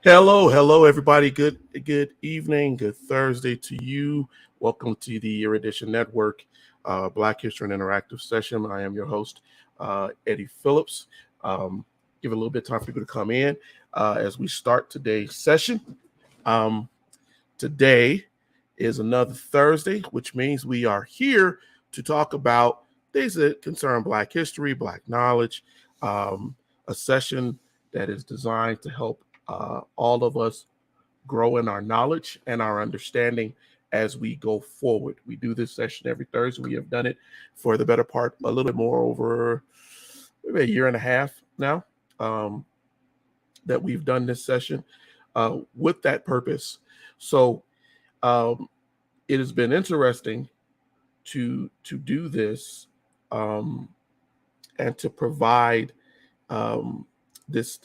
Hello, everybody. Good evening, good Thursday to you. Welcome to the Erudition Network, Black History and Interactive session. I am your host, Eddie Phillips. Give a little bit of time for people to come in as we start today's session. Um, Today is another Thursday, which means we are here to talk about things that concern Black history, Black knowledge, a session that is designed to help all of us grow in our knowledge and our understanding as we go forward. We do this session every Thursday. We have done it for the better part, a little bit more over maybe a year and a half now um, that we've done this session with that purpose. So um, it has been interesting to do this um, and to provide this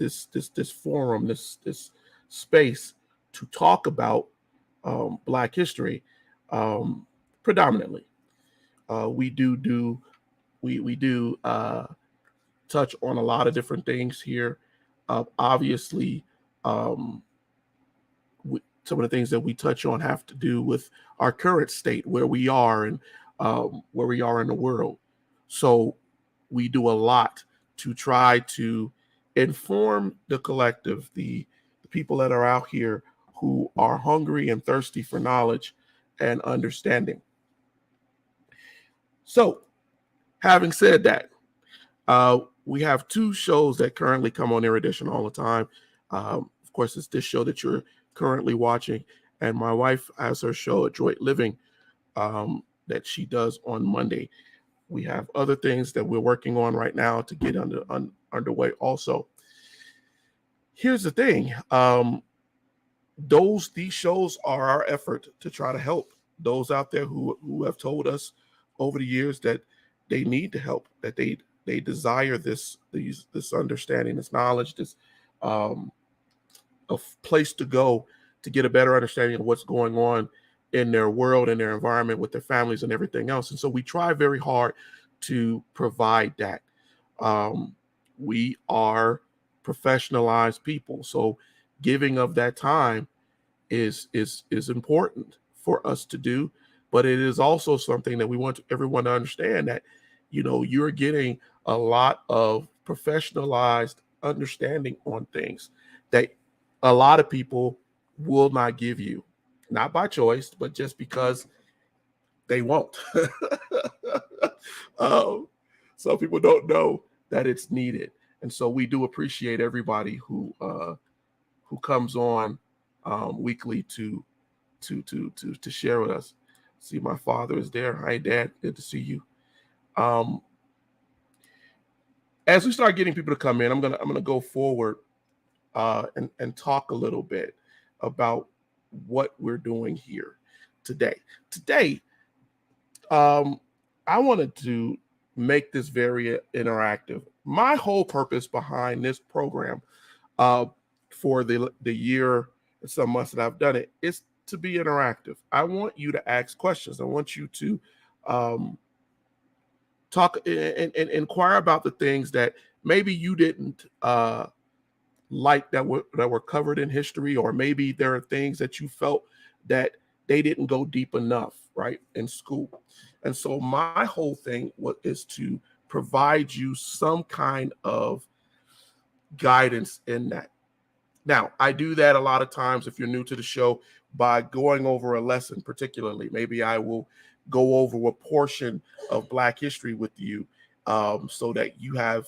forum, this space to talk about Black history predominantly. We do we do touch on a lot of different things here. Obviously, um, some of the things that we touch on have to do with our current state, where we are, and where we are in the world. So we do a lot to try to inform the collective, the people that are out here who are hungry and thirsty for knowledge and understanding. So, having said that, we have two shows that currently come on Erudition all the time. Of course, it's this show that you're currently watching, and my wife has her show, Adroit Living, that she does on Monday. We have other things that we're working on right now to get underway also. Here's the thing. These shows are our effort to try to help those out there who have told us over the years that they need to help, that they desire this understanding, this knowledge, this a place to go to get a better understanding of what's going on in their world and their environment with their families and everything else. And so we try very hard to provide that. We are professionalized people, so giving of that time is important for us to do, but it is also something that we want everyone to understand that you're getting a lot of professionalized understanding on things that a lot of people will not give you, not by choice, but just because they won't. um, some people don't know that it's needed, and so we do appreciate everybody who comes on weekly to share with us. See, my father is there. Hi, Dad. Good to see you. Um, as we start getting people to come in, I'm gonna go forward and talk a little bit about what we're doing here today. Today, I wanted to make this very interactive. My whole purpose behind this program uh, for the year and some months that I've done it is to be interactive. I want you to ask questions. I want you to um, talk and inquire about the things that maybe you didn't like that were covered in history, or maybe there are things that you felt that they didn't go deep enough, right, in school. And so my whole thing is to provide you some kind of guidance in that. Now, I do that a lot of times if you're new to the show by going over a lesson, particularly. Maybe I will go over a portion of Black history with you so that you have,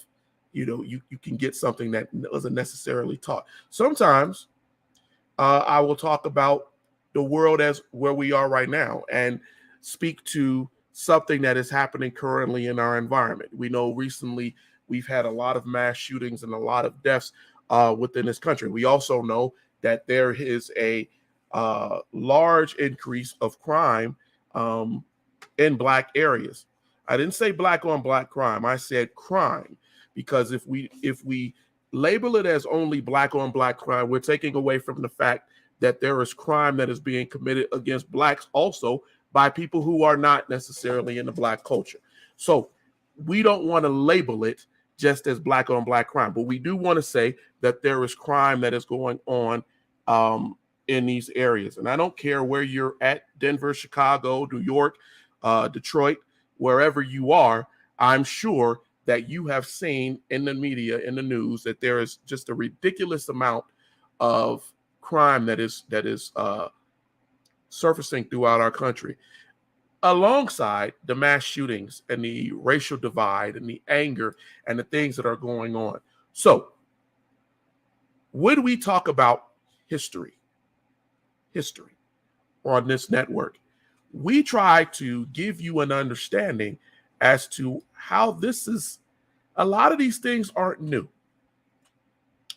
you can get something that wasn't necessarily taught. Sometimes I will talk about the world as where we are right now and speak to something that is happening currently in our environment. We know recently we've had a lot of mass shootings and a lot of deaths within this country. We also know that there is a large increase of crime in Black areas. I didn't say Black on Black crime. I said crime, because if we label it as only Black on Black crime, we're taking away from the fact that there is crime that is being committed against Blacks also by people who are not necessarily in the Black culture. So we don't want to label it just as Black on Black crime, but we do want to say that there is crime that is going on in these areas. And I don't care where you're at, Denver, Chicago, New York, Detroit, wherever you are, I'm sure that you have seen in the media, in the news, that there is just a ridiculous amount of crime that is surfacing throughout our country, alongside the mass shootings and the racial divide and the anger and the things that are going on. So when we talk about history on this network, we try to give you an understanding as to how this is. A lot of these things aren't new.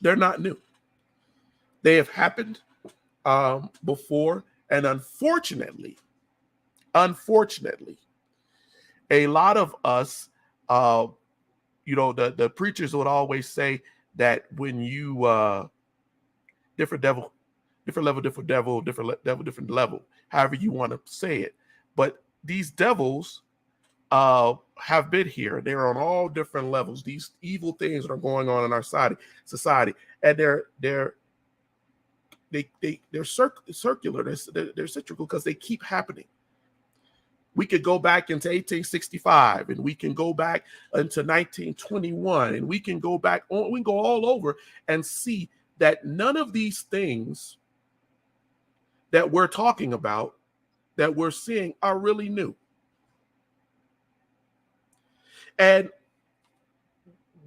They're not new. They have happened before, and unfortunately, a lot of us, the preachers would always say that when you different level, different level, however you want to say it. But these devils have been here. They're on all different levels. These evil things that are going on in our society, and they're circular. They're cyclical because they keep happening. We could go back into 1865, and we can go back into 1921, and we can go back on. We can go all over and see that none of these things that we're talking about, that we're seeing, are really new. And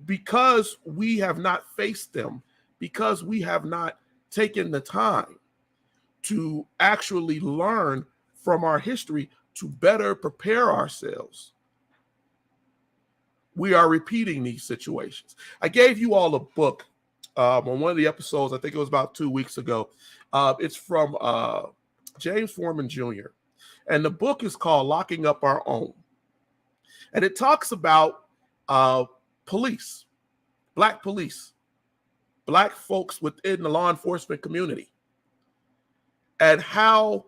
because we have not faced them, because we have not taken the time to actually learn from our history to better prepare ourselves, we are repeating these situations. I gave you all a book on one of the episodes. I think it was about 2 weeks ago. It's from James Foreman Jr. And the book is called Locking Up Our Own. And it talks about police, black folks within the law enforcement community, and how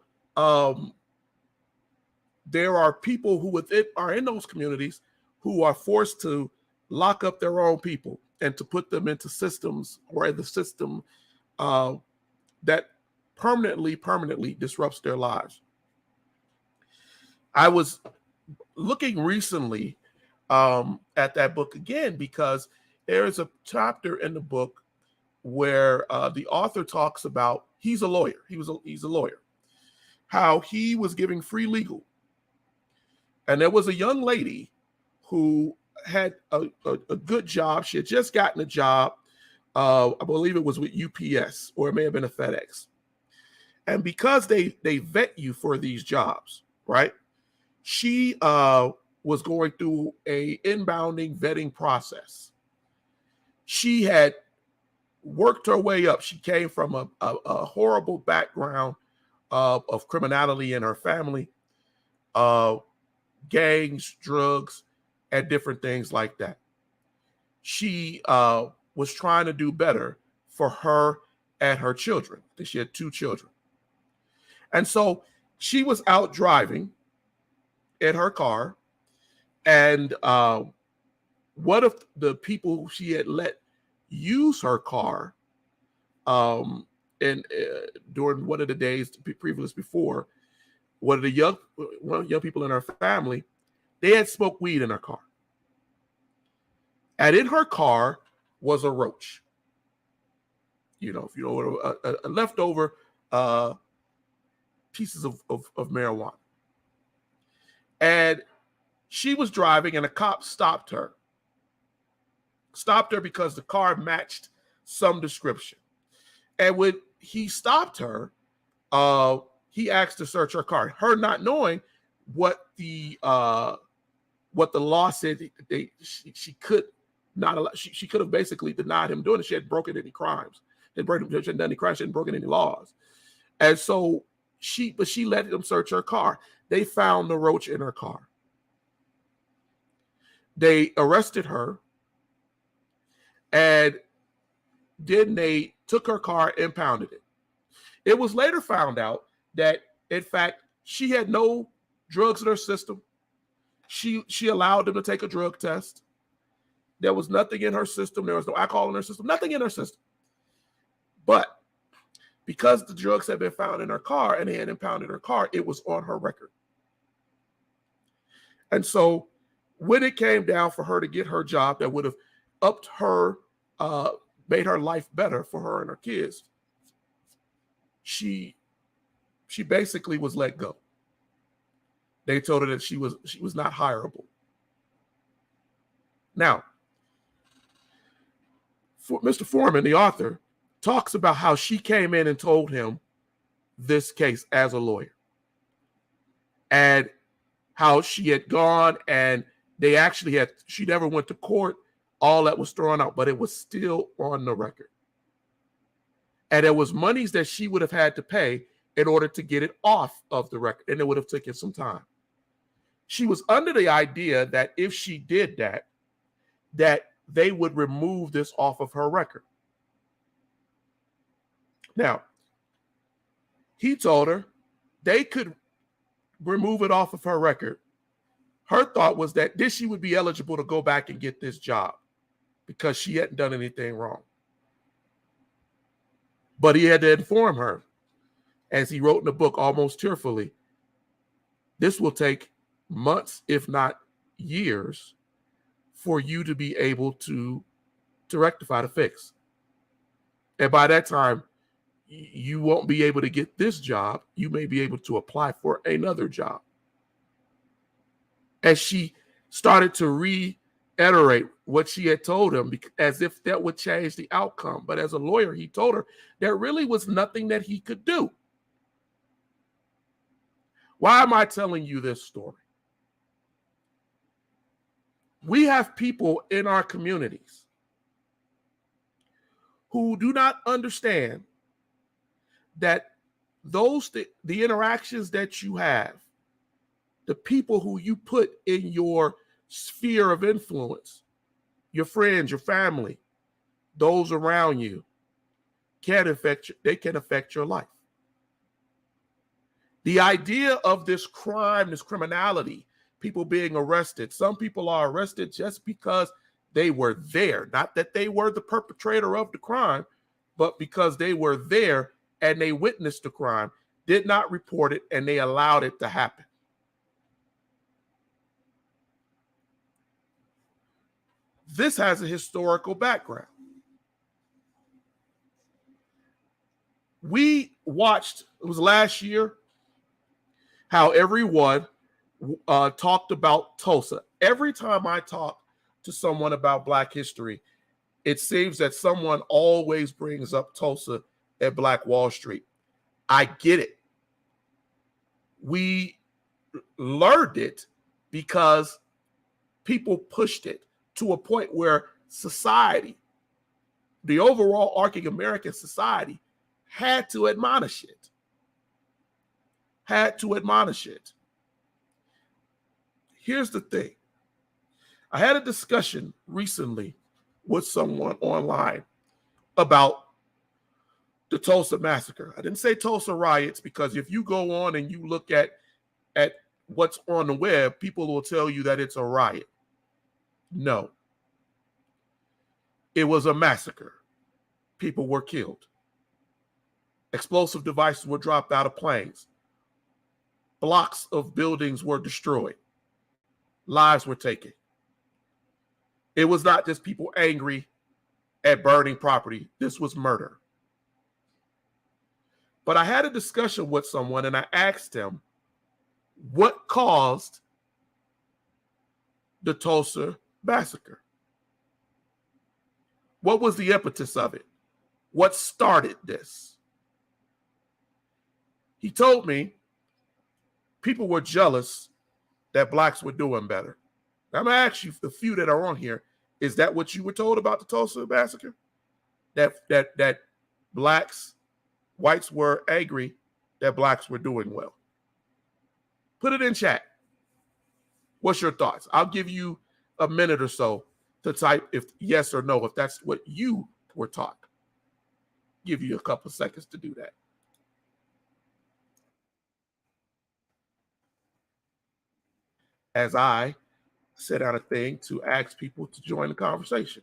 there are people who are in those communities who are forced to lock up their own people and to put them into systems, or in the system that permanently disrupts their lives. I was looking recently at that book again, because there is a chapter in the book where the author talks about, he's a lawyer. He's a lawyer. How he was giving free legal. And there was a young lady who had a good job. She had just gotten a job. I believe it was with UPS, or it may have been a FedEx. And because they vet you for these jobs, right? She was going through a inbounding vetting process. She had worked her way up. She came from a horrible background of criminality in her family, gangs, drugs, and different things like that. She was trying to do better for her and her children. I think she had 2 children. And so she was out driving in her car, and one of the people she had let use her car during one of the days previous before, one of the young people in her family, they had smoked weed in her car. And in her car was a roach. A leftover pieces of marijuana. And she was driving, and a cop stopped her. Stopped her because the car matched some description. And when he stopped her, he asked to search her car. Her not knowing what the law said, she could not allow. She could have basically denied him doing it. She hadn't broken any crimes. She hadn't done any crimes. She hadn't broken any laws. And so she let them search her car. They found the roach in her car. They arrested her, and then they took her car, impounded it. It was later found out that, in fact, she had no drugs in her system. She allowed them to take a drug test. There was nothing in her system. There was no alcohol in her system. Nothing in her system. But Because the drugs had been found in her car and they had impounded her car, it was on her record. And so when it came down for her to get her job that would have upped her, made her life better for her and her kids, she basically was let go. They told her that she was not hireable. Now, Mr. Foreman, the author, talks about how she came in and told him this case as a lawyer, and how she had gone and they actually had, she never went to court, all that was thrown out, but it was still on the record. And there was monies that she would have had to pay in order to get it off of the record, and it would have taken some time. She was under the idea that if she did that, that they would remove this off of her record. Now, he told her they could remove it off of her record. Her thought was that this, she would be eligible to go back and get this job because she hadn't done anything wrong. But he had to inform her, as he wrote in the book almost tearfully, this will take months, if not years, for you to be able to rectify the fix. And by that time, you won't be able to get this job. You may be able to apply for another job. As she started to reiterate what she had told him, as if that would change the outcome. But as a lawyer, he told her there really was nothing that he could do. Why am I telling you this story? We have people in our communities who do not understand that the interactions that you have, the people who you put in your sphere of influence, your friends, your family, those around you, can affect your life. The idea of this crime, this criminality, people being arrested. Some people are arrested just because they were there, not that they were the perpetrator of the crime, but because they were there and they witnessed the crime, did not report it, and they allowed it to happen. This has a historical background. We watched, it was last year, how everyone talked about Tulsa. Every time I talk to someone about Black history, it seems that someone always brings up Tulsa at Black Wall Street. I get it. We learned it because people pushed it to a point where society, the overall arcing American society, had to admonish it. Here's the thing. I had a discussion recently with someone online about the Tulsa massacre. I didn't say Tulsa riots, because if you go on and you look at what's on the web, people will tell you that it's a riot. No. It was a massacre. People were killed. Explosive devices were dropped out of planes. Blocks of buildings were destroyed. Lives were taken. It was not just people angry at burning property. This was murder. But I had a discussion with someone and I asked him what caused the Tulsa massacre. What was the impetus of it? What started this? He told me people were jealous that Blacks were doing better. Now, I'm going to ask you, the few that are on here, is that what you were told about the Tulsa massacre? That Blacks, whites were angry that Blacks were doing well? Put it in chat. What's your thoughts? I'll give you a minute or so to type if yes or no, if that's what you were taught. Give you a couple of seconds to do that. As I set out a thing to ask people to join the conversation.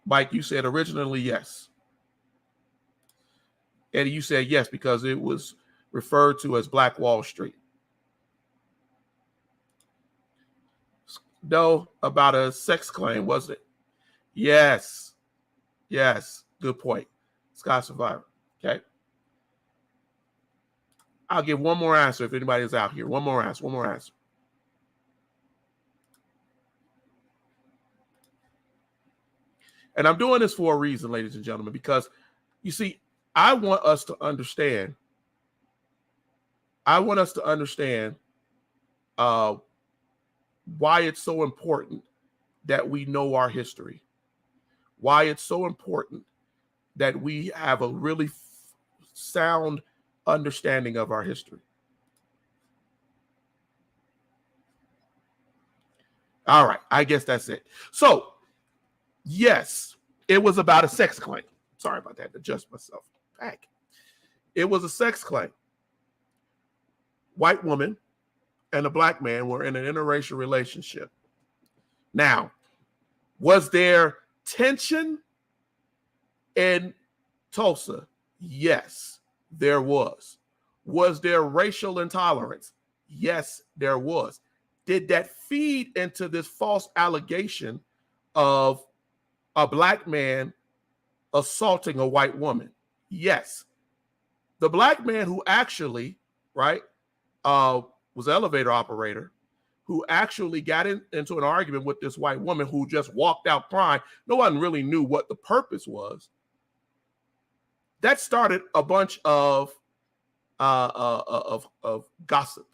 Mike, you said originally yes. Eddie, you said yes because it was referred to as Black Wall Street. No, about a sex claim, wasn't it? Yes. Yes. Good point. Scott Survivor. Okay. I'll give one more answer if anybody is out here. One more answer. And I'm doing this for a reason, ladies and gentlemen, because you see, I want us to understand why it's so important that we know our history, why it's so important that we have a really sound understanding of our history. All right, I guess that's it. So, yes, it was about a sex claim. Sorry about that, adjust myself back. It was a sex claim. White woman and a black man were in an interracial relationship. Now, was there tension in Tulsa? Yes, there was. Was there racial intolerance? Yes, there was. Did that feed into this false allegation of a black man assaulting a white woman? Yes. The black man who actually, right, was an elevator operator, who actually got into an argument with this white woman who just walked out crying. No one really knew what the purpose was. That started a bunch of gossip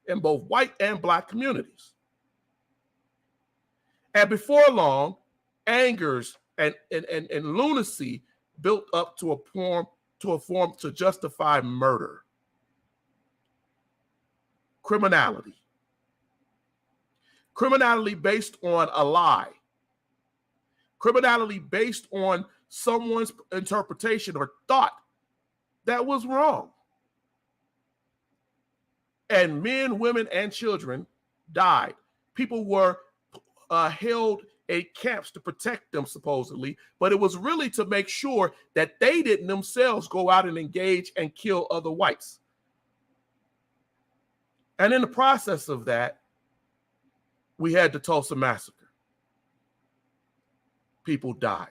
in both white and black communities. And before long, angers and lunacy built up to a form to justify murder. Criminality based on a lie. Criminality based on someone's interpretation or thought that was wrong. And men, women, and children died. People were held in camps to protect them, supposedly, but it was really to make sure that they didn't themselves go out and engage and kill other whites. And in the process of that, we had the Tulsa Massacre. People died.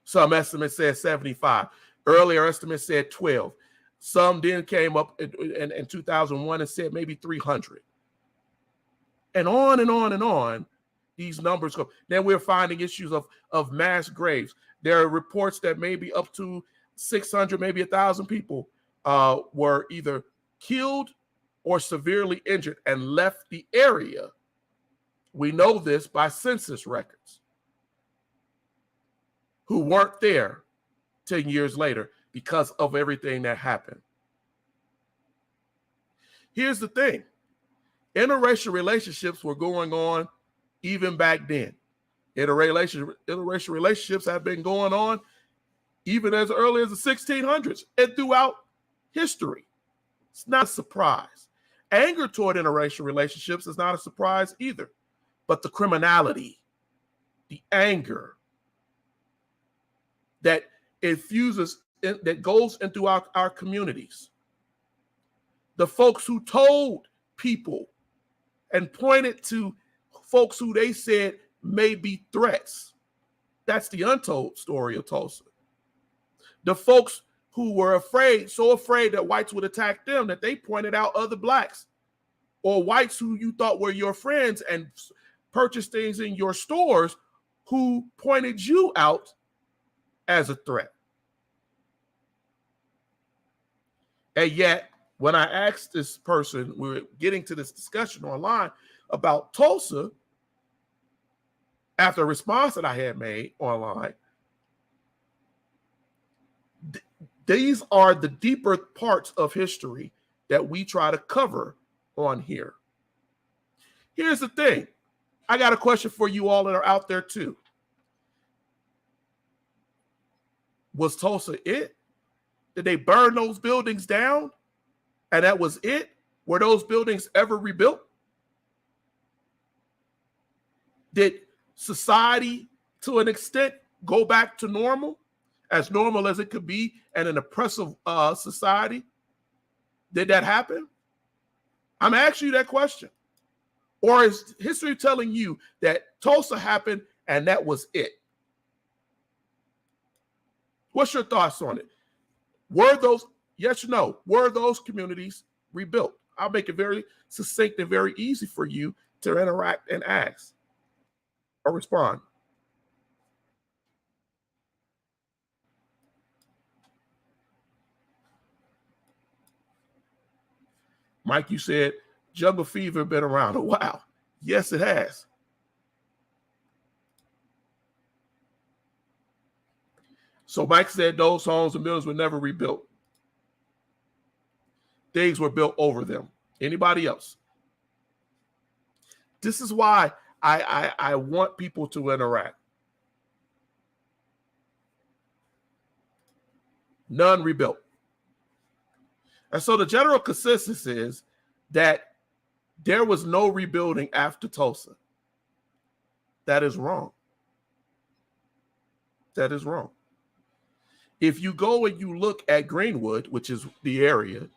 Some estimates said 75. Earlier estimates said 12. Some then came up in 2001 and said maybe 300. And on and on and on, these numbers go. Then we're finding issues of mass graves. There are reports that maybe up to 600, maybe 1,000 people were either killed or severely injured and left the area. We know this by census records, who weren't there 10 years later because of everything that happened. Here's the thing. Interracial relationships were going on even back then. Interracial relationships have been going on even as early as the 1600s and throughout history. It's not a surprise. Anger toward interracial relationships is not a surprise either. But the criminality, the anger that infuses, that goes into our communities, the folks who told people and pointed to folks who they said may be threats. That's the untold story of Tulsa. The folks who were afraid, so afraid that whites would attack them that they pointed out other blacks or whites who you thought were your friends and purchased things in your stores who pointed you out as a threat. And yet, when I asked this person, we were getting to this discussion online about Tulsa, after a response that I had made online, these are the deeper parts of history that we try to cover on here. Here's the thing. I got a question for you all that are out there too. Was Tulsa it? Did they burn those buildings down? And that was it? Were those buildings ever rebuilt? Did society to an extent go back to normal as it could be in an oppressive society? Did that happen? I'm asking you that question. Or is history telling you that Tulsa happened and that was it? What's your thoughts on it? Were those, yes or no, were those communities rebuilt? I'll make it very succinct and very easy for you to interact and ask or respond. Mike, you said jungle fever been around a while. Yes, it has. So Mike said those homes and buildings were never rebuilt. Things were built over them. Anybody else? This is why I want people to interact. None rebuilt. And so the general consensus is that there was no rebuilding after Tulsa. That is wrong. That is wrong. If you go and you look at Greenwood, which is the area,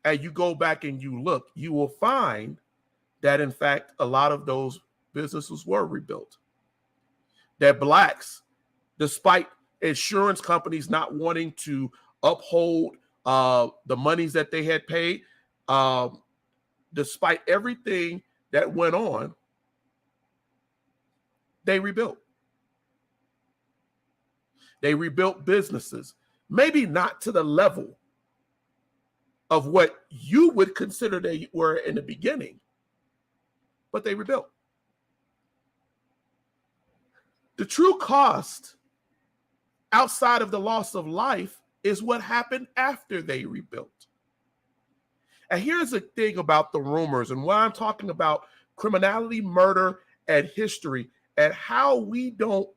and you go back and you look, you will find that, in fact, a lot of those businesses were rebuilt. That blacks, despite insurance companies not wanting to uphold the monies that they had paid, despite everything that went on, they rebuilt. They rebuilt businesses, maybe not to the level of what you would consider they were in the beginning, but they rebuilt. The true cost outside of the loss of life is what happened after they rebuilt. And here's the thing about the rumors and why I'm talking about criminality, murder, and history and how we don't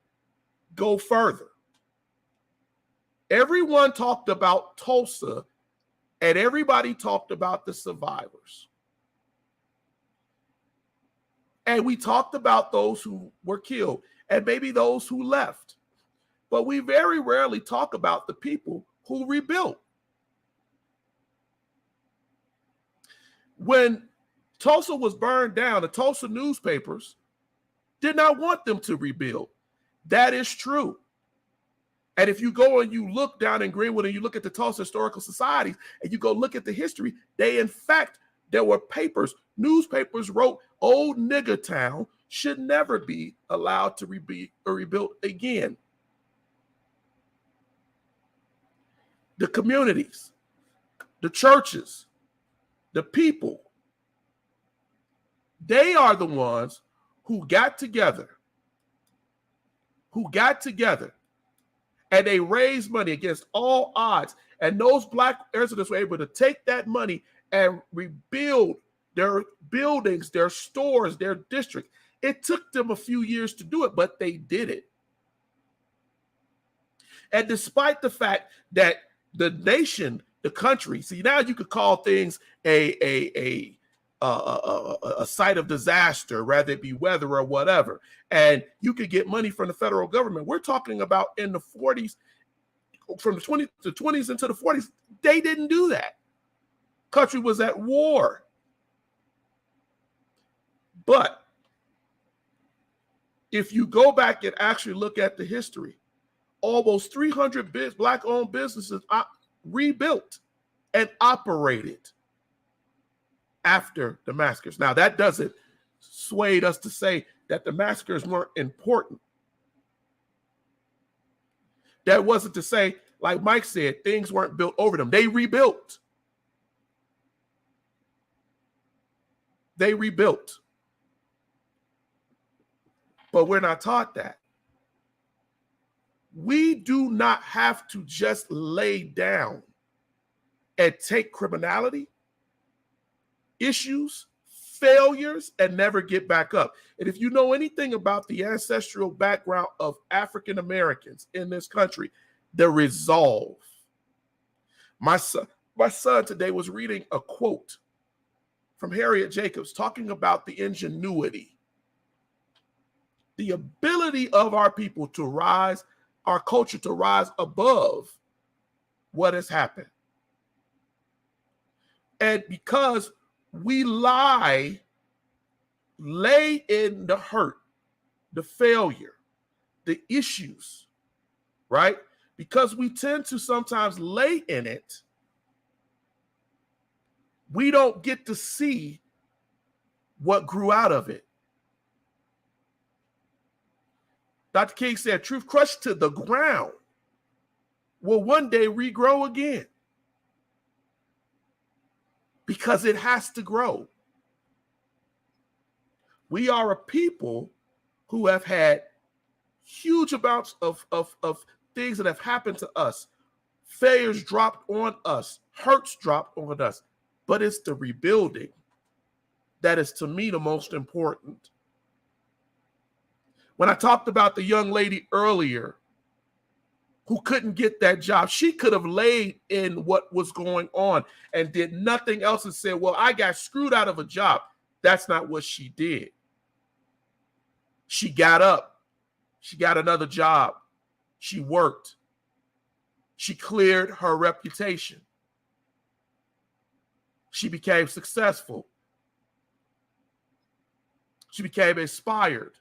go further. Everyone talked about Tulsa and everybody talked about the survivors. And we talked about those who were killed and maybe those who left. But we very rarely talk about the people who rebuilt. When Tulsa was burned down, the Tulsa newspapers did not want them to rebuild. That is true. And if you go and you look down in Greenwood and you look at the Tulsa Historical Societies and you go look at the history, they, in fact, there were papers, newspapers wrote, Old Nigger Town should never be allowed to be rebuilt again. The communities, the churches, the people, they are the ones who got together and they raised money against all odds. And those black residents were able to take that money and rebuild their buildings, their stores, their district. It took them a few years to do it, but they did it. And despite the fact that the nation, the country, see, now you could call things a site of disaster, rather it be weather or whatever, and you could get money from the federal government. We're talking about in the 40s, from the 20s into the 40s, they didn't do that. Country was at war. But if you go back and actually look at the history, almost 300 black-owned businesses rebuilt and operated after the massacres. Now, that doesn't sway us to say that the massacres weren't important. That wasn't to say, like Mike said, things weren't built over them. They rebuilt. They rebuilt. But we're not taught that. We do not have to just lay down and take criminality, issues, failures, and never get back up. And if you know anything about the ancestral background of African Americans in this country, the resolve. My son today was reading a quote from Harriet Jacobs talking about the ingenuity the ability of our people to rise, our culture to rise above what has happened. And because we lay in the hurt, the failure, the issues, right? Because we tend to sometimes lay in it, we don't get to see what grew out of it. Dr. King said, truth crushed to the ground will one day regrow again, because it has to grow. We are a people who have had huge amounts of things that have happened to us. Failures dropped on us, hurts dropped on us, but it's the rebuilding that is, to me, the most important. When I talked about the young lady earlier who couldn't get that job, she could have laid in what was going on and did nothing else and said, well, I got screwed out of a job. That's not what she did. She got up. She got another job. She worked. She cleared her reputation. She became successful. She became inspired.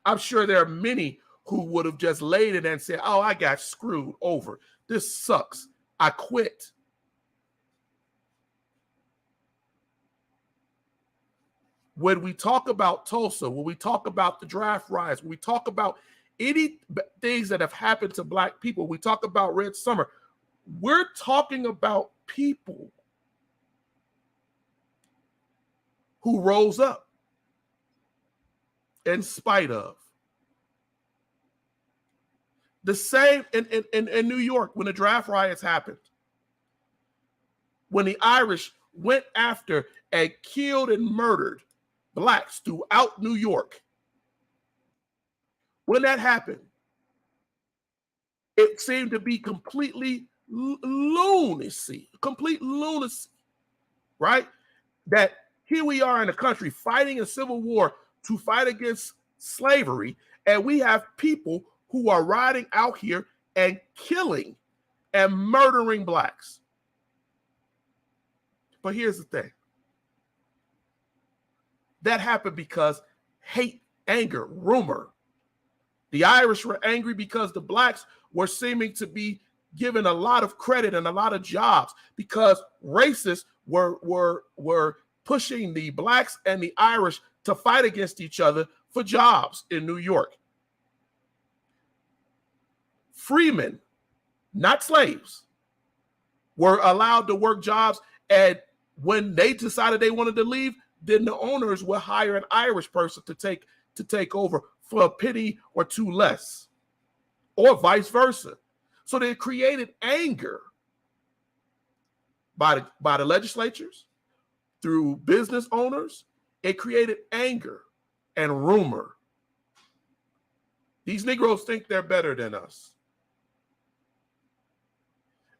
I'm sure there are many who would have just laid it and said, oh, I got screwed over. This sucks. I quit. When we talk about Tulsa, when we talk about the draft riots, when we talk about any things that have happened to Black people, we talk about Red Summer, we're talking about people who rose up in spite of. The same in New York when the draft riots happened, when the Irish went after and killed and murdered Blacks throughout New York. When that happened, it seemed to be completely lunacy, right? That here we are in a country fighting a civil war to fight against slavery, and we have people who are riding out here and killing and murdering Blacks. But here's the thing. That happened because hate, anger, rumor. The Irish were angry because the Blacks were seeming to be given a lot of credit and a lot of jobs, because racists were pushing the Blacks and the Irish to fight against each other for jobs in New York. Freemen, not slaves, were allowed to work jobs, and when they decided they wanted to leave, then the owners would hire an Irish person to take over for a penny or two less, or vice versa. So they created anger by the legislatures, through business owners. It created anger and rumor. These Negroes think they're better than us.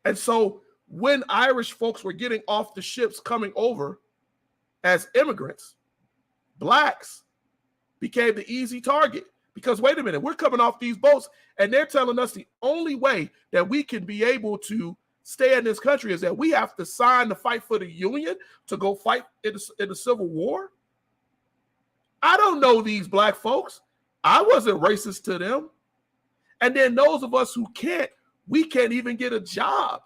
And so when Irish folks were getting off the ships coming over as immigrants, Blacks became the easy target, because wait a minute, we're coming off these boats and they're telling us the only way that we can be able to stay in this country is that we have to sign the Fight for the Union to go fight in the Civil War. I don't know these Black folks. I wasn't racist to them. And then those of us who can't, we can't even get a job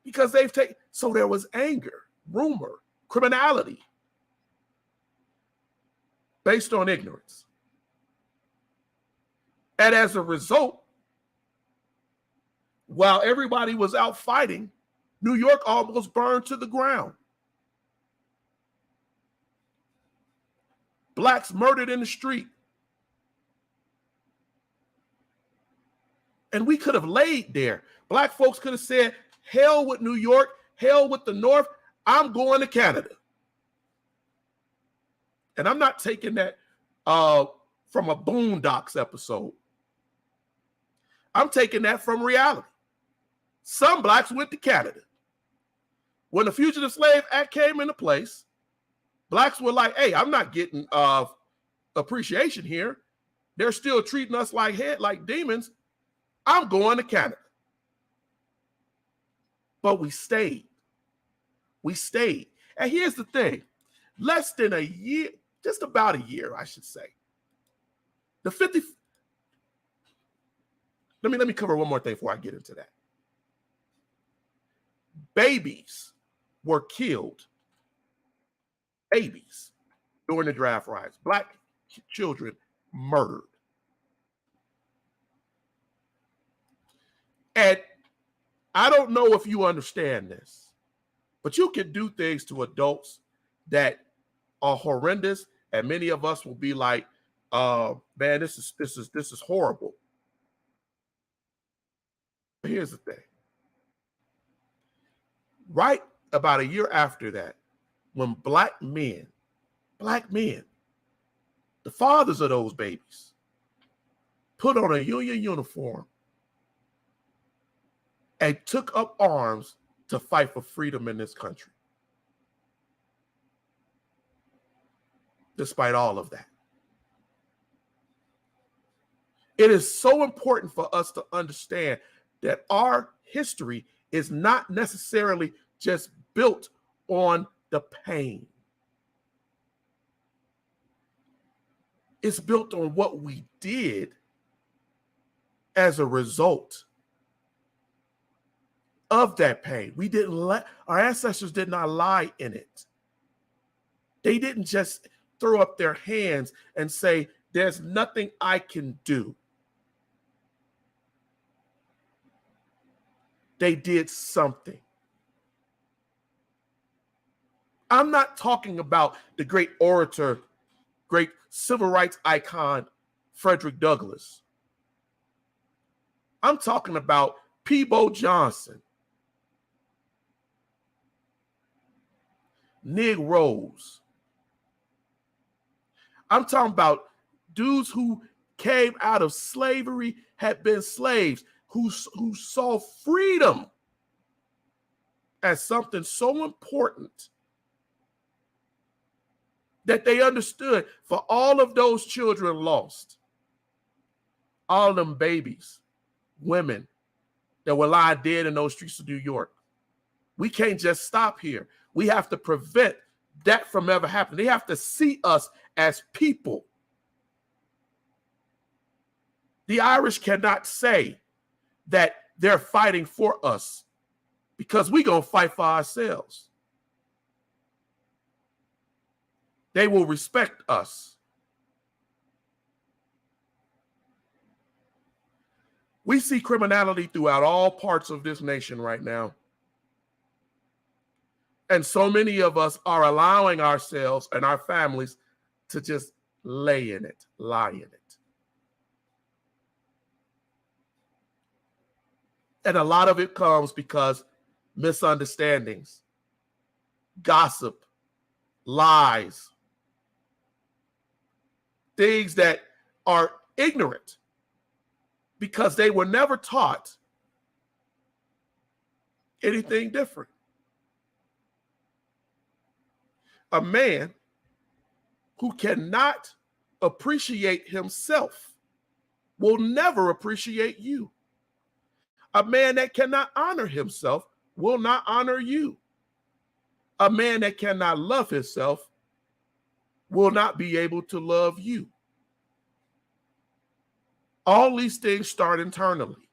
because they've taken. So there was anger, rumor, criminality based on ignorance. And as a result, while everybody was out fighting, New York almost burned to the ground. Blacks murdered in the street. And we could have laid there. Black folks could have said, hell with New York, hell with the North, I'm going to Canada. And I'm not taking that from a Boondocks episode. I'm taking that from reality. Some Blacks went to Canada. When the Fugitive Slave Act came into place, Blacks were like, hey, I'm not getting appreciation here. They're still treating us like demons. I'm going to Canada. But we stayed. We stayed. And here's the thing. Less than a year, just about a year, I should say. The 50. Let me cover one more thing before I get into that. Babies were killed. Babies during the draft riots. Black children murdered. And I don't know if you understand this, but you can do things to adults that are horrendous, and many of us will be like, man, this is horrible. But here's the thing. Right about a year after that, when black men, the fathers of those babies, put on a union uniform and took up arms to fight for freedom in this country. Despite all of that. It is so important for us to understand that our history is not necessarily just built on the pain. It's built on what we did as a result of that pain. Our ancestors did not lie in it. They didn't just throw up their hands and say, there's nothing I can do. They did something. I'm not talking about the great orator, great civil rights icon, Frederick Douglass. I'm talking about Peabo Johnson, Negroes. I'm talking about dudes who came out of slavery, had been slaves, who saw freedom as something so important that they understood for all of those children lost, all of them babies, women that were lying dead in those streets of New York. We can't just stop here. We have to prevent that from ever happening. They have to see us as people. The Irish cannot say that they're fighting for us because we're going to fight for ourselves. They will respect us. We see criminality throughout all parts of this nation right now. And so many of us are allowing ourselves and our families to just lay in it, lie in it. And a lot of it comes because misunderstandings, gossip, lies, things that are ignorant because they were never taught anything different. A man who cannot appreciate himself will never appreciate you. A man that cannot honor himself will not honor you. A man that cannot love himself will not be able to love you. All these things start internally.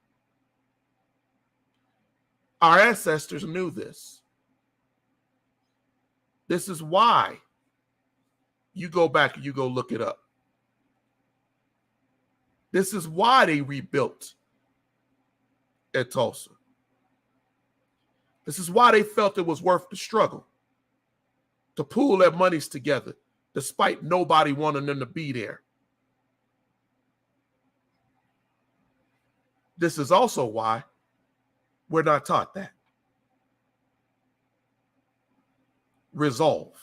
Our ancestors knew this. This is why you go back and you go look it up. This is why they rebuilt at Tulsa. This is why they felt it was worth the struggle to pool their monies together, despite nobody wanting them to be there. This is also why we're not taught that. Resolve.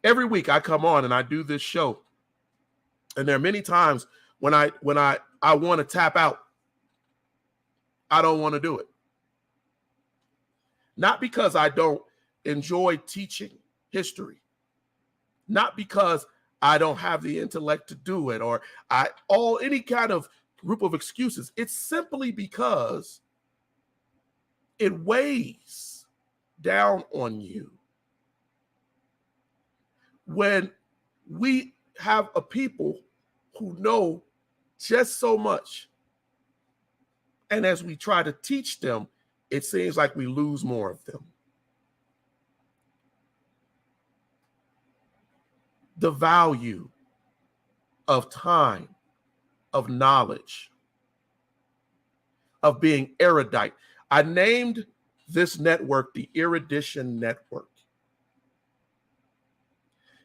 Every week I come on and I do this show, and there are many times when I want to tap out. I don't want to do it. Not because I don't enjoy teaching history. not because I don't have the intellect to do it or any kind of group of excuses. It's simply because it weighs down on you. When we have a people who know just so much, and as we try to teach them, it seems like we lose more of them. The value of time, of knowledge, of being erudite. I named this network the Erudition Network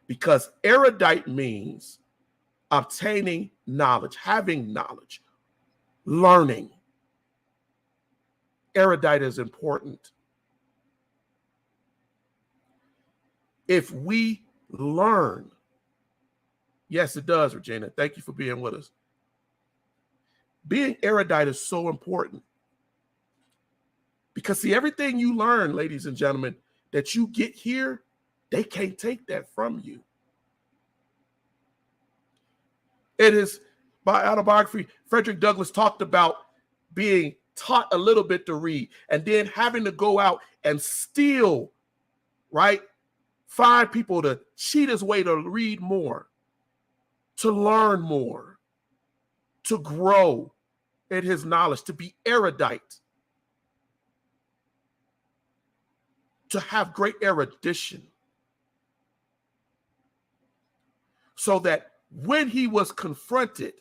because erudite means obtaining knowledge, having knowledge, learning. Erudite is important. If we learn, yes, it does, Regina. Thank you for being with us. Being erudite is so important because, see, everything you learn, ladies and gentlemen, that you get here, they can't take that from you. It is, by autobiography, Frederick Douglass talked about being taught a little bit to read and then having to go out and steal, right? Find people to cheat his way to read more, to learn more, to grow in his knowledge, to be erudite, to have great erudition, so that when he was confronted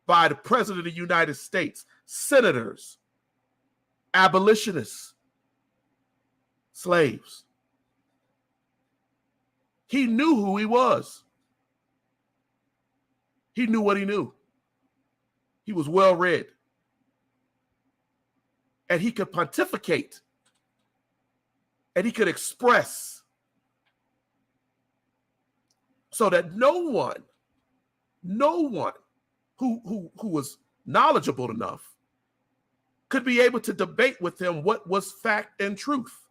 by the President of the United States, senators, abolitionists, slaves, he knew who he was. He knew what he knew. He was well read. And he could pontificate. And he could express. So that no one who was knowledgeable enough could be able to debate with him what was fact and truth.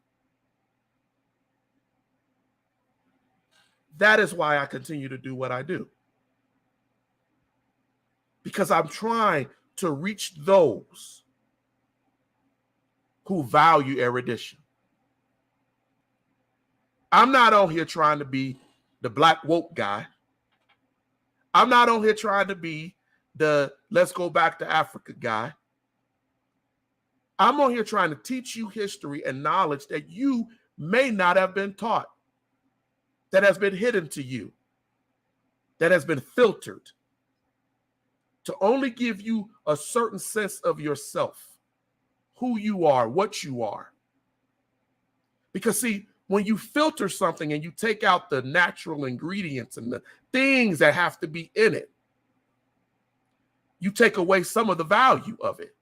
That is why I continue to do what I do. Because I'm trying to reach those who value erudition. I'm not on here trying to be the black woke guy. I'm not on here trying to be the let's go back to Africa guy. I'm on here trying to teach you history and knowledge that you may not have been taught, that has been hidden to you, that has been filtered to only give you a certain sense of yourself, who you are, what you are. Because see, when you filter something and you take out the natural ingredients and the things that have to be in it, you take away some of the value of it.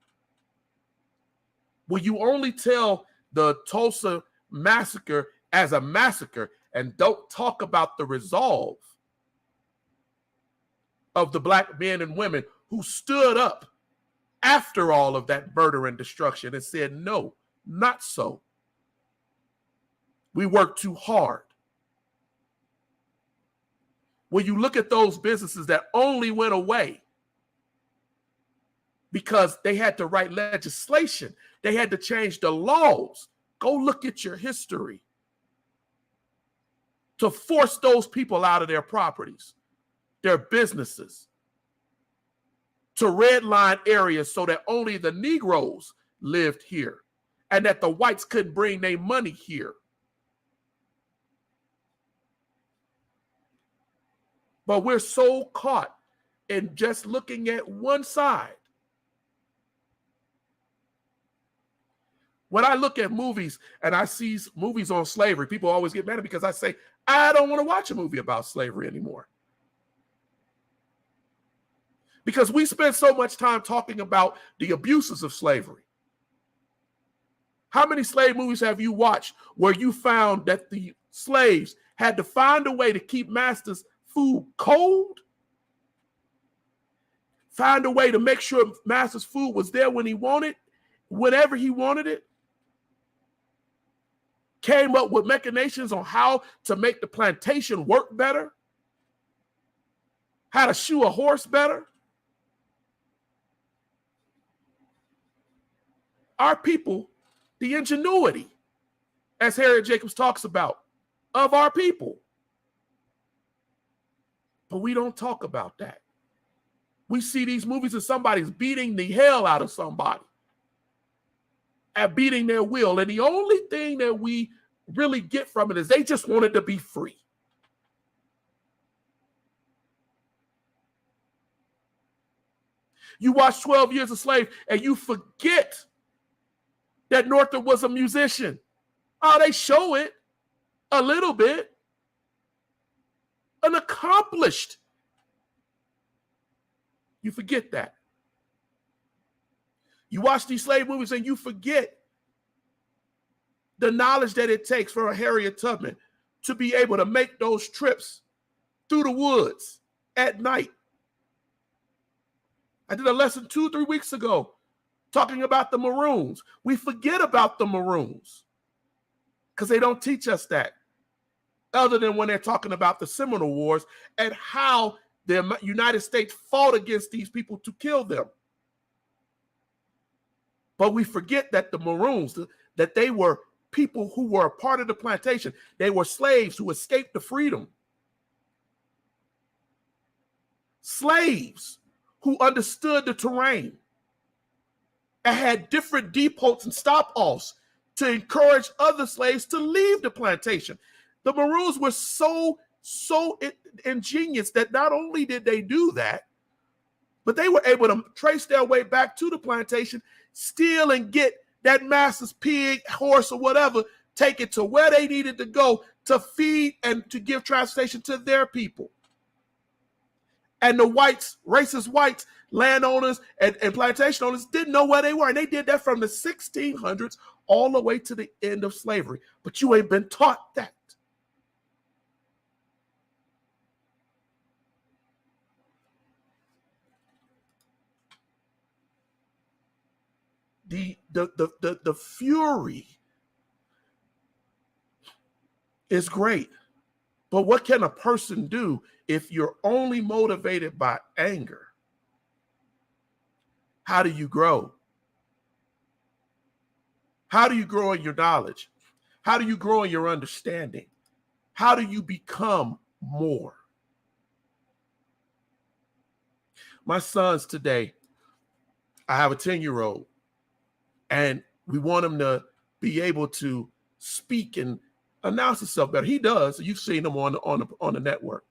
When you only tell the Tulsa massacre as a massacre and don't talk about the resolve of the black men and women who stood up after all of that murder and destruction and said, no, not so. We work too hard. When you look at those businesses that only went away because they had to write legislation, they had to change the laws. Go look at your history to force those people out of their properties, their businesses, to redline areas so that only the Negroes lived here and that the whites couldn't bring their money here. But we're so caught in just looking at one side. When I look at movies and I see movies on slavery, people always get mad because I say, I don't want to watch a movie about slavery anymore. Because we spend so much time talking about the abuses of slavery. How many slave movies have you watched where you found that the slaves had to find a way to keep masters' food cold? Find a way to make sure master's food was there when he wanted, whenever he wanted it? came up with machinations on how to make the plantation work better, how to shoe a horse better. Our people, the ingenuity, as Harriet Jacobs talks about, of our people. But we don't talk about that. We see these movies of somebody's beating the hell out of somebody at beating their will. And the only thing that we really get from it is they just wanted to be free. You watch 12 Years a Slave and you forget that Northup was a musician. Oh, they show it a little bit. An accomplished. You forget that. You watch these slave movies and you forget the knowledge that it takes for a Harriet Tubman to be able to make those trips through the woods at night. I did a lesson 2-3 weeks ago talking about the Maroons. We forget about the Maroons because they don't teach us that, other than when they're talking about the Seminole Wars and how the United States fought against these people to kill them. But we forget that the Maroons, that they were people who were a part of the plantation. They were slaves who escaped to freedom. Slaves who understood the terrain and had different depots and stop-offs to encourage other slaves to leave the plantation. The Maroons were so ingenious that not only did they do that, but they were able to trace their way back to the plantation, steal and get that master's pig, horse, or whatever, take it to where they needed to go to feed and to give transportation to their people. And the whites, racist whites, landowners and plantation owners didn't know where they were. And they did that from the 1600s all the way to the end of slavery. But you ain't been taught that. The fury is great. But what can a person do if you're only motivated by anger? How do you grow? How do you grow in your knowledge? How do you grow in your understanding? How do you become more? My sons today, I have a 10-year-old, and we want him to be able to speak and announce himself better. He does. You've seen him on the network.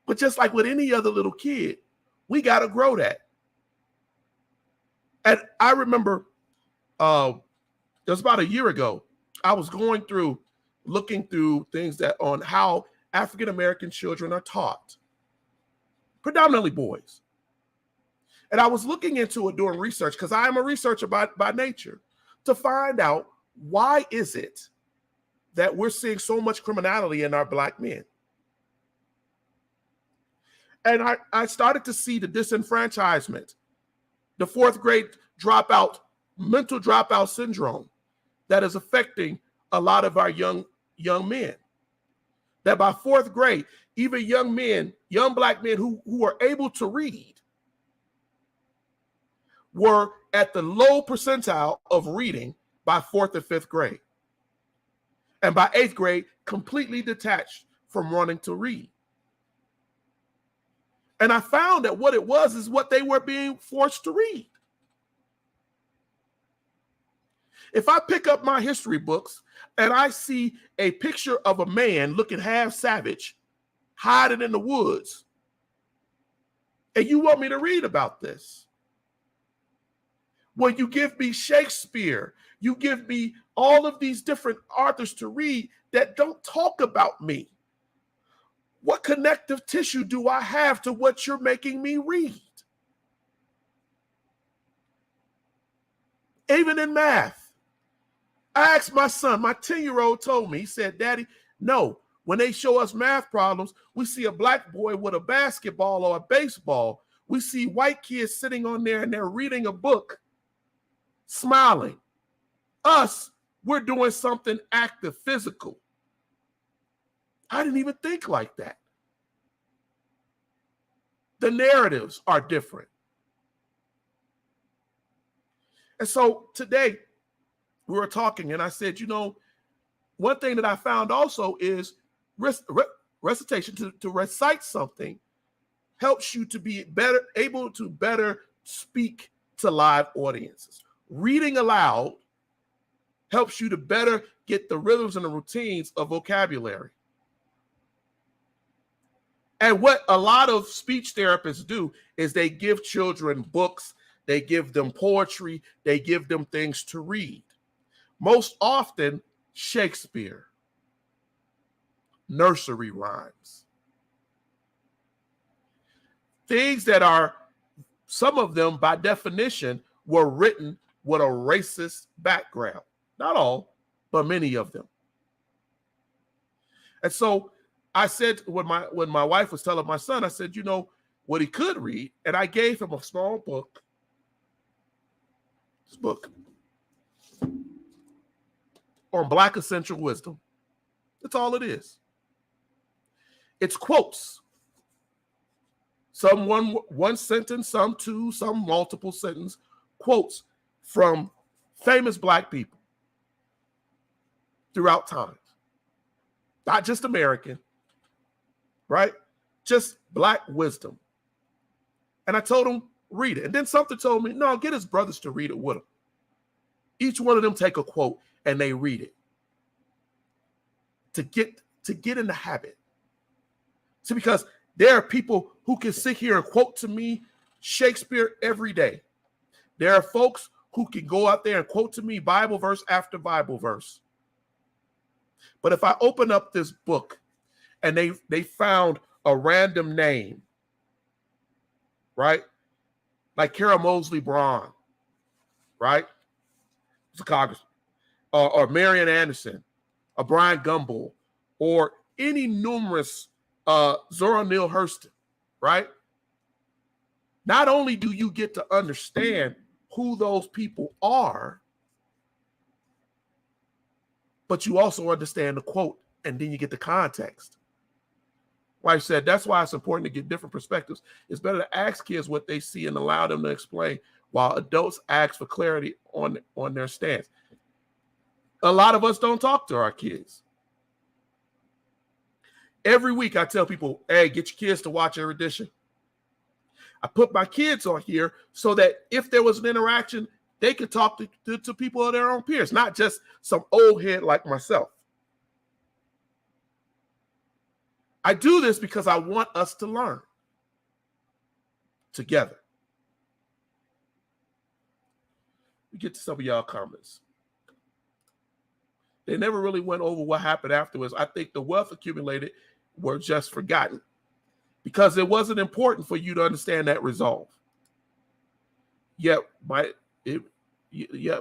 But just like with any other little kid, we got to grow that. And I remember it was about a year ago, I was looking through things that on how African-American children are taught, predominantly boys. And I was looking into it, doing research, because I am a researcher by nature, to find out why is it that we're seeing so much criminality in our Black men. And I started to see the disenfranchisement, the fourth grade dropout, mental dropout syndrome that is affecting a lot of our young men. That by fourth grade, even young men, young Black men who are able to read, were at the low percentile of reading by fourth and fifth grade. And by eighth grade, completely detached from wanting to read. And I found that what it was is what they were being forced to read. If I pick up my history books and I see a picture of a man looking half savage, hiding in the woods, and you want me to read about this, when you give me Shakespeare, you give me all of these different authors to read that don't talk about me, what connective tissue do I have to what you're making me read? Even in math, I asked my son, my 10-year-old told me, he said, "Daddy, no, when they show us math problems, we see a Black boy with a basketball or a baseball. We see white kids sitting on there and they're reading a book, smiling. Us, We're doing something active, physical. I didn't even think like that. The narratives are different. And so today we were talking and I said, one thing that I found also is recitation, to recite something helps you to be able to better speak to live audiences. Reading aloud helps you to better get the rhythms and the routines of vocabulary. And what a lot of speech therapists do is they give children books, they give them poetry, they give them things to read. Most often, Shakespeare, nursery rhymes. Things that are, some of them by definition, were written with a racist background. Not all, but many of them. And so I said, when my wife was telling my son, I said, what he could read, and I gave him a small book. This book on Black essential wisdom. That's all it is. It's quotes. Some one sentence, some two, some multiple sentence quotes from famous Black people throughout time. Not just American, right? Just Black wisdom. And I told him, read it. And then something told me, no, get his brothers to read it with him. Each one of them take a quote and they read it. To get in the habit. See, because there are people who can sit here and quote to me Shakespeare every day. There are folks who can go out there and quote to me Bible verse after Bible verse. But if I open up this book and they found a random name, right? Like Carol Moseley Braun, right? It's a congressman. Or Marian Anderson, or Brian Gumbel, or any numerous Zora Neale Hurston, right? Not only do you get to understand who those people are, but you also understand the quote, and then you get the context. Wife said, that's why it's important to get different perspectives. It's better to ask kids what they see and allow them to explain, while adults ask for clarity on their stance. A lot of us don't talk to our kids. Every week I tell people, hey, get your kids to watch Erudition. I put my kids on here so that if there was an interaction, they could talk to people of their own peers, not just some old head like myself. I do this because I want us to learn together. We get to some of y'all comments. They never really went over what happened afterwards. I think the wealth accumulated were just forgotten because it wasn't important for you to understand that resolve. Yet,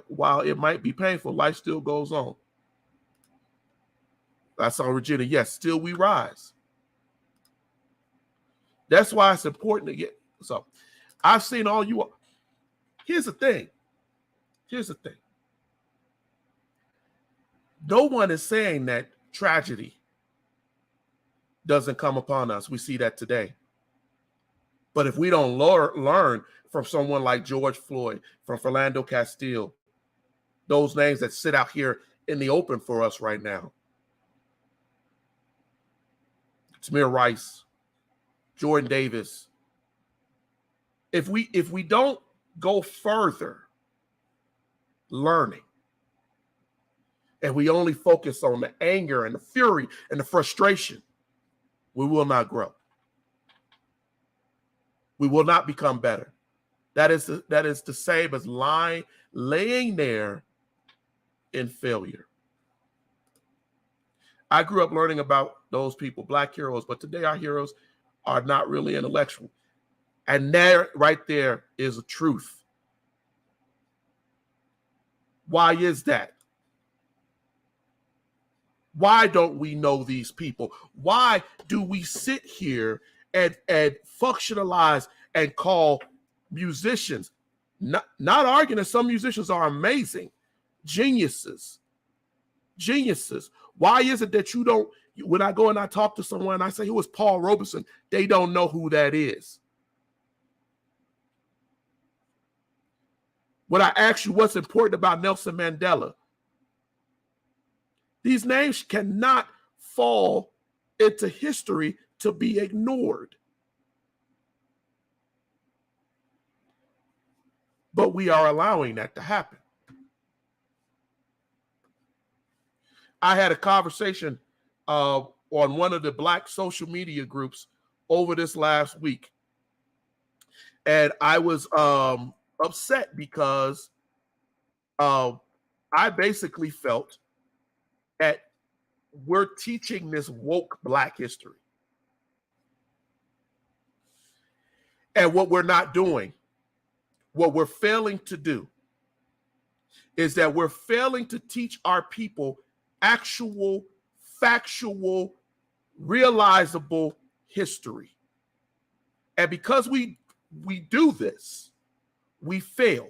while it might be painful, life still goes on. I saw Regina, yes, still we rise. That's why it's important to get. So I've seen all you. Here's the thing. No one is saying that tragedy doesn't come upon us. We see that today. But if we don't learn from someone like George Floyd, from Philando Castile, those names that sit out here in the open for us right now, Tamir Rice, Jordan Davis, if we don't go further learning, and we only focus on the anger and the fury and the frustration, we will not grow. We will not become better. That is the same as laying there in failure. I grew up learning about those people, Black heroes, but today our heroes are not really intellectual. And there, right there, is a truth. Why is that? Why don't we know these people? Why do we sit here and functionalize and call musicians, not arguing that some musicians are amazing, geniuses, geniuses? Why is it that you don't, when I go and I talk to someone and I say, who is Paul Robeson? They don't know who that is. When I ask you what's important about Nelson Mandela, these names cannot fall into history to be ignored. But we are allowing that to happen. I had a conversation on one of the Black social media groups over this last week. And I was upset because I basically felt that we're teaching this woke Black history. And what we're not doing, what we're failing to do, is that we're failing to teach our people actual, factual, realizable history. And because we do this, we fail.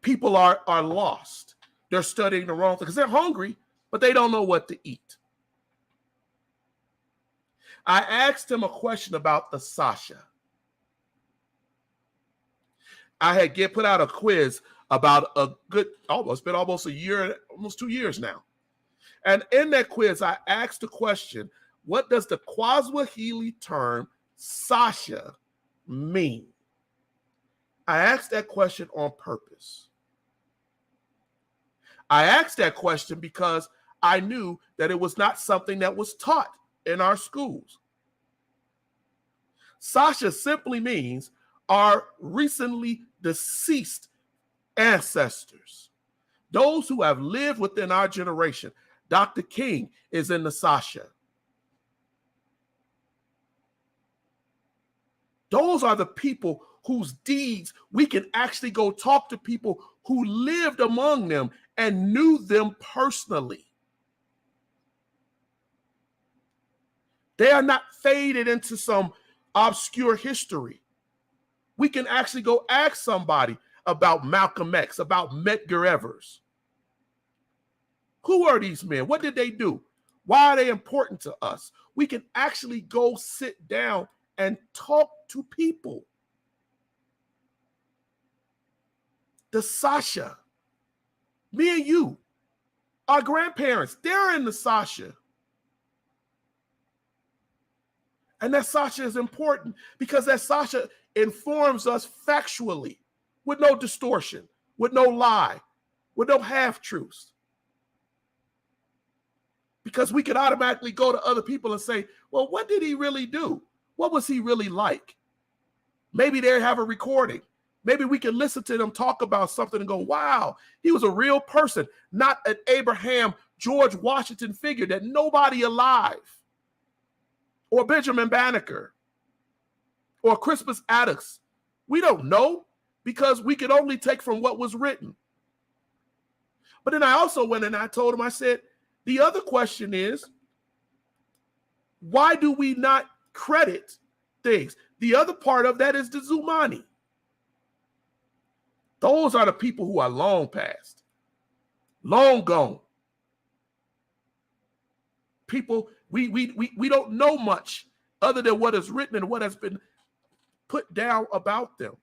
People are lost. They're studying the wrong thing because they're hungry, but they don't know what to eat. I asked him a question about the Sasha. I had put out a quiz about it's been almost a year, almost 2 years now. And in that quiz, I asked the question, what does the Swahili term Sasha mean? I asked that question on purpose. I asked that question because I knew that it was not something that was taught in our schools. Sasha simply means our recently deceased ancestors, those who have lived within our generation. Dr. King is in the Sasha. Those are the people whose deeds we can actually go talk to people who lived among them and knew them personally. They are not faded into some obscure history. We can actually go ask somebody about Malcolm X, about Medgar Evers. Who are these men? What did they do? Why are they important to us? We can actually go sit down and talk to people. The Sasha, me and you, our grandparents, they're in the Sasha. And that Sasha is important because that Sasha informs us factually with no distortion, with no lie, with no half-truths. Because we could automatically go to other people and say, well, what did he really do? What was he really like? Maybe they have a recording. Maybe we can listen to them talk about something and go, wow, he was a real person, not an Abraham, George Washington figure that nobody alive, or Benjamin Banneker, or Crispus Attucks. We don't know because we could only take from what was written. But then I also went and I told him, I said, the other question is, why do we not credit things? The other part of that is the Zumani. Those are the people who are long past, long gone. People, we don't know much other than what is written and what has been put down about them.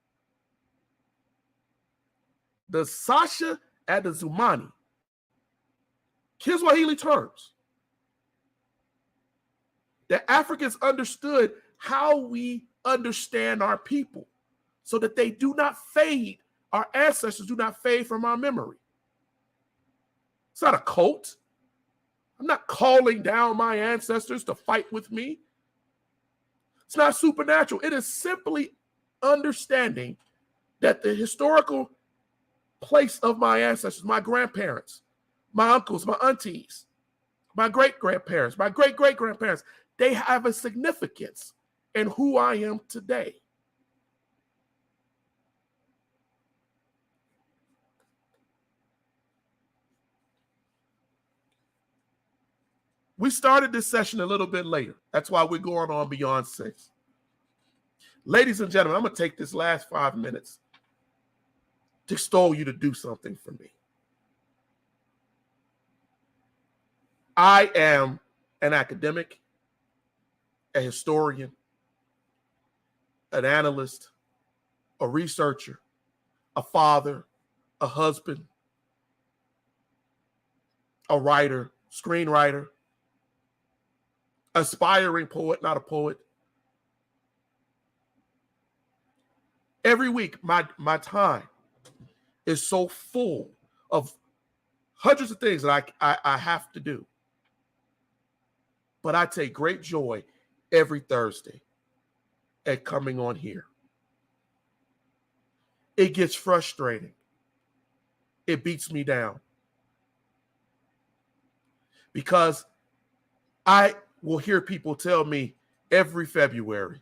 The Sasha and the Zumani, Kiswahili terms, that Africans understood how we understand our people so that they do not fade, our ancestors do not fade from our memory. It's not a cult. I'm not calling down my ancestors to fight with me. It's not supernatural. It is simply understanding that the historical place of my ancestors, my grandparents, my uncles, my aunties, my great-grandparents, my great-great-grandparents, they have a significance in who I am today. We started this session a little bit later. That's why we're going on beyond 6. Ladies and gentlemen, I'm going to take this last 5 minutes to extol you to do something for me. I am an academic, a historian, an analyst, a researcher, a father, a husband, a writer, screenwriter, aspiring poet, not a poet. Every week, my time is so full of hundreds of things that I have to do. But I take great joy every Thursday at coming on here. It gets frustrating. It beats me down. Because I will hear people tell me every February,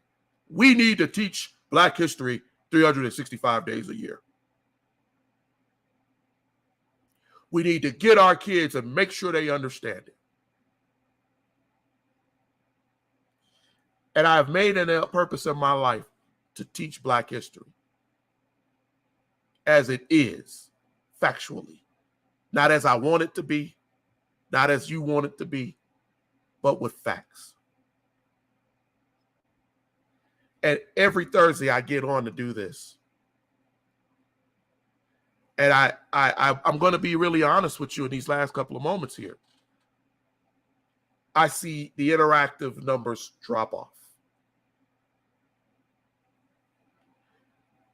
we need to teach Black history 365 days a year. We need to get our kids and make sure they understand it. And I've made a purpose in my life to teach Black history as it is, factually. Not as I want it to be, not as you want it to be, but with facts. And every Thursday I get on to do this. And I'm going to be really honest with you in these last couple of moments here. I see the interactive numbers drop off.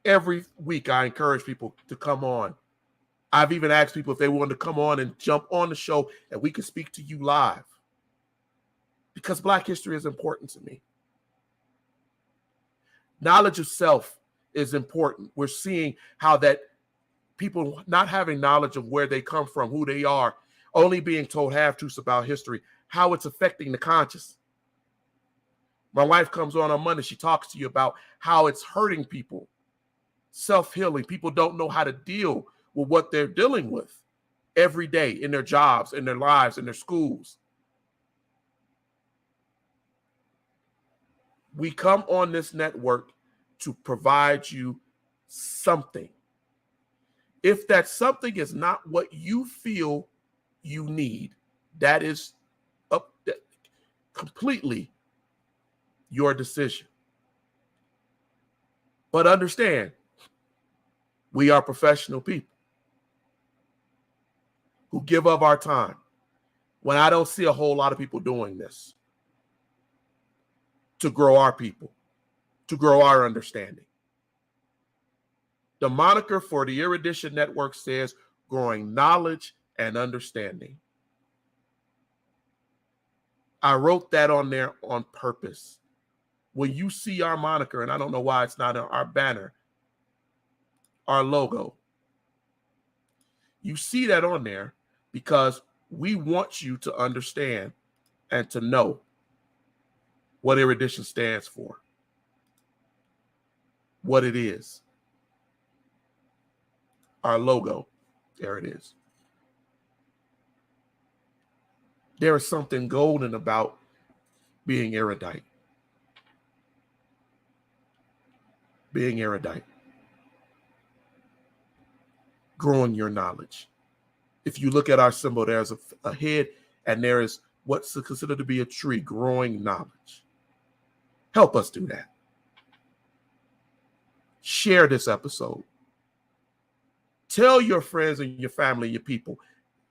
Every week I encourage people to come on. I've even asked people if they wanted to come on and jump on the show and we can speak to you live. Because Black history is important to me. Knowledge of self is important. We're seeing how that people not having knowledge of where they come from, who they are, only being told half-truths about history, how it's affecting the conscious. My wife comes on Monday. She talks to you about how it's hurting people. Self-healing. People don't know how to deal with what they're dealing with every day in their jobs, in their lives, in their schools. We come on this network to provide you something. If that something is not what you feel you need, that is completely your decision. But understand, we are professional people who give up our time when I don't see a whole lot of people doing this to grow our people, to grow our understanding. The moniker for the Erudition Network says growing knowledge and understanding. I wrote that on there on purpose. When you see our moniker, and I don't know why it's not on our banner, our logo, you see that on there because we want you to understand and to know what Erudition stands for, what it is. Our logo, there it is. There is something golden about being erudite. Being erudite. Growing your knowledge. If you look at our symbol, there's a head and there is what's considered to be a tree, growing knowledge. Help us do that. Share this episode. Tell your friends and your family, your people,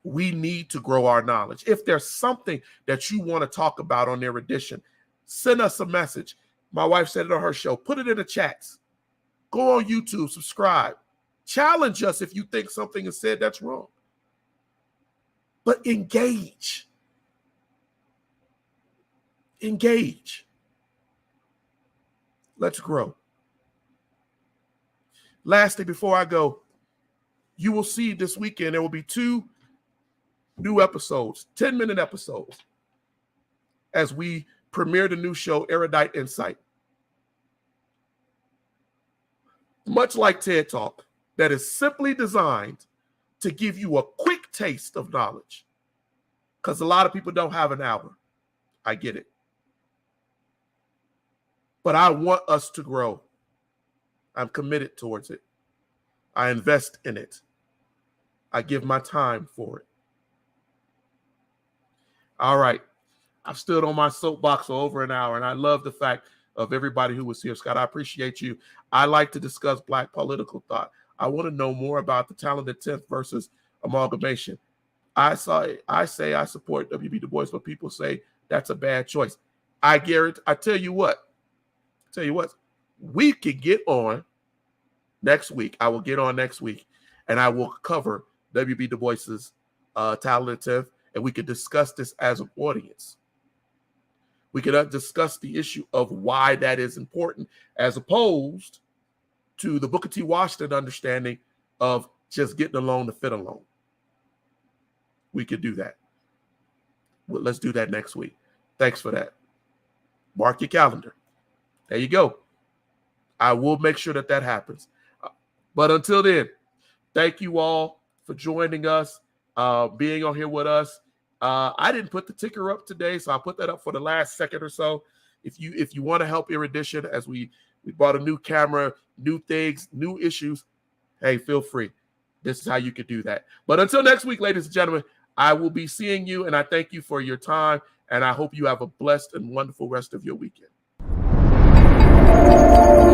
we need to grow our knowledge. If there's something that you want to talk about on Erudition, send us a message. My wife said it on her show. Put it in the chats. Go on YouTube, subscribe. Challenge us if you think something is said that's wrong. But engage. Engage. Let's grow. Lastly, before I go, you will see this weekend there will be 2 new episodes, 10-minute episodes, as we premiere the new show, Erudite Insight. Much like TED Talk, that is simply designed to give you a quick taste of knowledge. Because a lot of people don't have an hour. I get it. But I want us to grow. I'm committed towards it. I invest in it. I give my time for it. All right. I've stood on my soapbox for over an hour, and I love the fact of everybody who was here. Scott, I appreciate you. I like to discuss Black political thought. I want to know more about the talented 10th versus amalgamation. I say I support W.B. Du Bois, but people say that's a bad choice. I tell you what, we could get on next week. I will get on next week, and I will cover W.B. Du Bois's talented 10th, and we could discuss this as an audience. We could discuss the issue of why that is important, as opposed to the Booker T. Washington understanding of just getting along to fit along. We could do that. Well, let's do that next week. Thanks for that. Mark your calendar. There you go. I will make sure that happens. But until then, thank you all for joining us, being on here with us. I didn't put the ticker up today, so I'll put that up for the last second or so. If you want to help Erudition, as we bought a new camera, new things, new issues, hey, feel free. This is how you could do that. But until next week, ladies and gentlemen, I will be seeing you, and I thank you for your time, and I hope you have a blessed and wonderful rest of your weekend.